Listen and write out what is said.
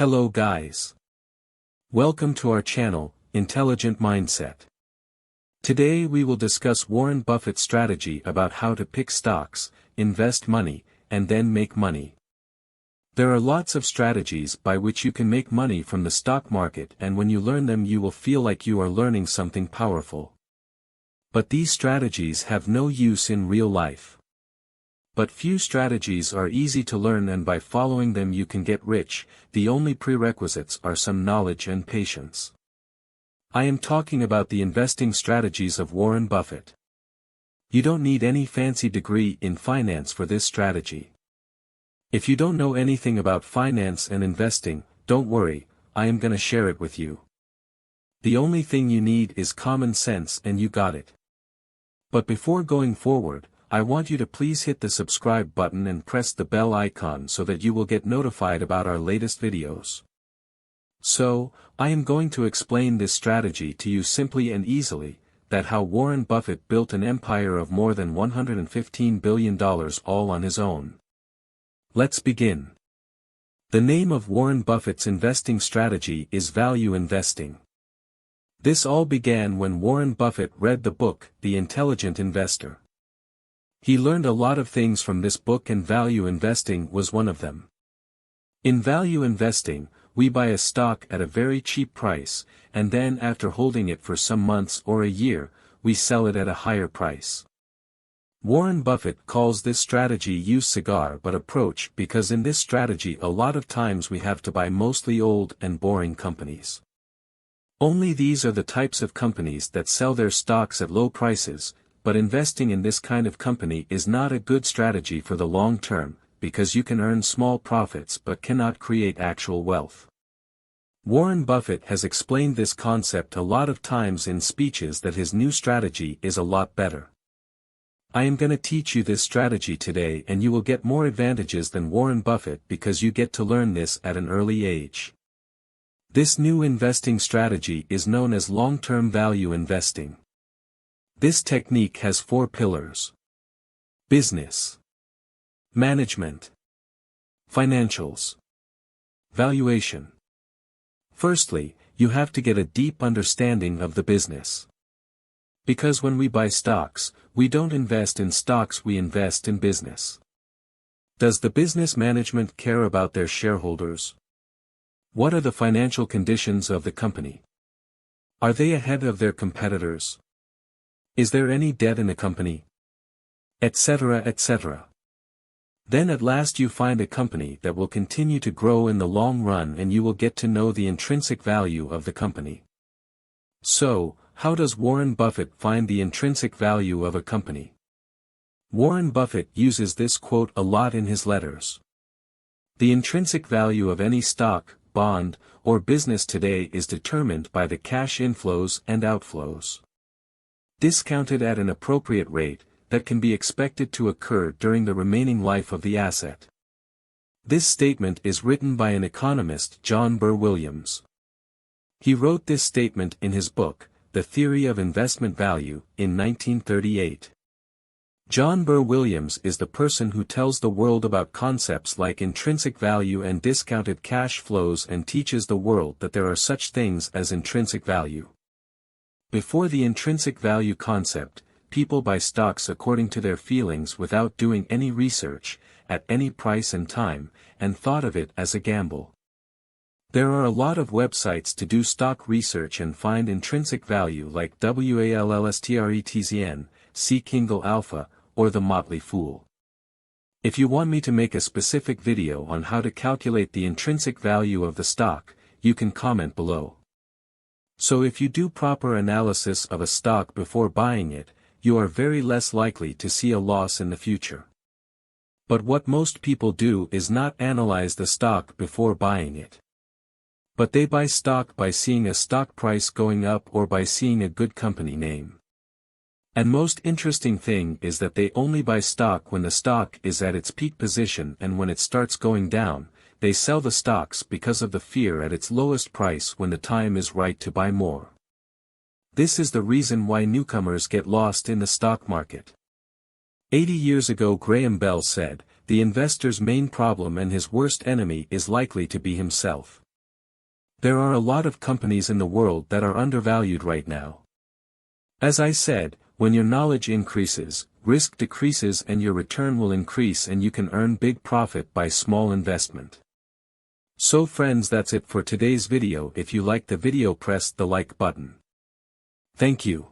Hello guys. Welcome to our channel, Intelligent Mindset. Today we will discuss Warren Buffett's strategy about how to pick stocks, invest money, and then make money. There are lots of strategies by which you can make money from the stock market, and when you learn them you will feel like you are learning something powerful. But these strategies have no use in real life. But few strategies are easy to learn, and by following them you can get rich. The only prerequisites are some knowledge and patience. I am talking about the investing strategies of Warren Buffett. You don't need any fancy degree in finance for this strategy. If you don't know anything about finance and investing, don't worry, I am gonna share it with you. The only thing you need is common sense and you got it. But before going forward, I want you to please hit the subscribe button and press the bell icon so that you will get notified about our latest videos. So, I am going to explain this strategy to you simply and easily, that how Warren Buffett built an empire of more than $115 billion all on his own. Let's begin. The name of Warren Buffett's investing strategy is value investing. This all began when Warren Buffett read the book, The Intelligent Investor. He learned a lot of things from this book, and value investing was one of them. In value investing, we buy a stock at a very cheap price, and then after holding it for some months or a year, we sell it at a higher price. Warren Buffett calls this strategy use cigar but approach, because in this strategy a lot of times we have to buy mostly old and boring companies. Only these are the types of companies that sell their stocks at low prices. But investing in this kind of company is not a good strategy for the long term, because you can earn small profits but cannot create actual wealth. Warren Buffett has explained this concept a lot of times in speeches that his new strategy is a lot better. I am gonna teach you this strategy today, and you will get more advantages than Warren Buffett because you get to learn this at an early age. This new investing strategy is known as long-term value investing. This technique has 4 pillars: business, management, financials, valuation. Firstly, you have to get a deep understanding of the business. Because when we buy stocks, we don't invest in stocks, we invest in business. Does the business management care about their shareholders? What are the financial conditions of the company? Are they ahead of their competitors? Is there any debt in the company? Etc., etc. Then at last you find a company that will continue to grow in the long run, and you will get to know the intrinsic value of the company. So, how does Warren Buffett find the intrinsic value of a company? Warren Buffett uses this quote a lot in his letters. The intrinsic value of any stock, bond, or business today is determined by the cash inflows and outflows, discounted at an appropriate rate, that can be expected to occur during the remaining life of the asset. This statement is written by an economist, John Burr Williams. He wrote this statement in his book, The Theory of Investment Value, in 1938. John Burr Williams is the person who tells the world about concepts like intrinsic value and discounted cash flows, and teaches the world that there are such things as intrinsic value. Before the intrinsic value concept, people buy stocks according to their feelings without doing any research, at any price and time, and thought of it as a gamble. There are a lot of websites to do stock research and find intrinsic value, like WALLSTRETZN, C. Kingle Alpha, or The Motley Fool. If you want me to make a specific video on how to calculate the intrinsic value of the stock, you can comment below. So if you do proper analysis of a stock before buying it, you are very less likely to see a loss in the future. But what most people do is not analyze the stock before buying it. But they buy stock by seeing a stock price going up or by seeing a good company name. And most interesting thing is that they only buy stock when the stock is at its peak position, and when it starts going down, they sell the stocks because of the fear at its lowest price when the time is right to buy more. This is the reason why newcomers get lost in the stock market. 80 years ago Graham Bell said, "The investor's main problem and his worst enemy is likely to be himself." There are a lot of companies in the world that are undervalued right now. As I said, when your knowledge increases, risk decreases and your return will increase and you can earn big profit by small investment. So friends, that's it for today's video. If you liked the video, press the like button. Thank you.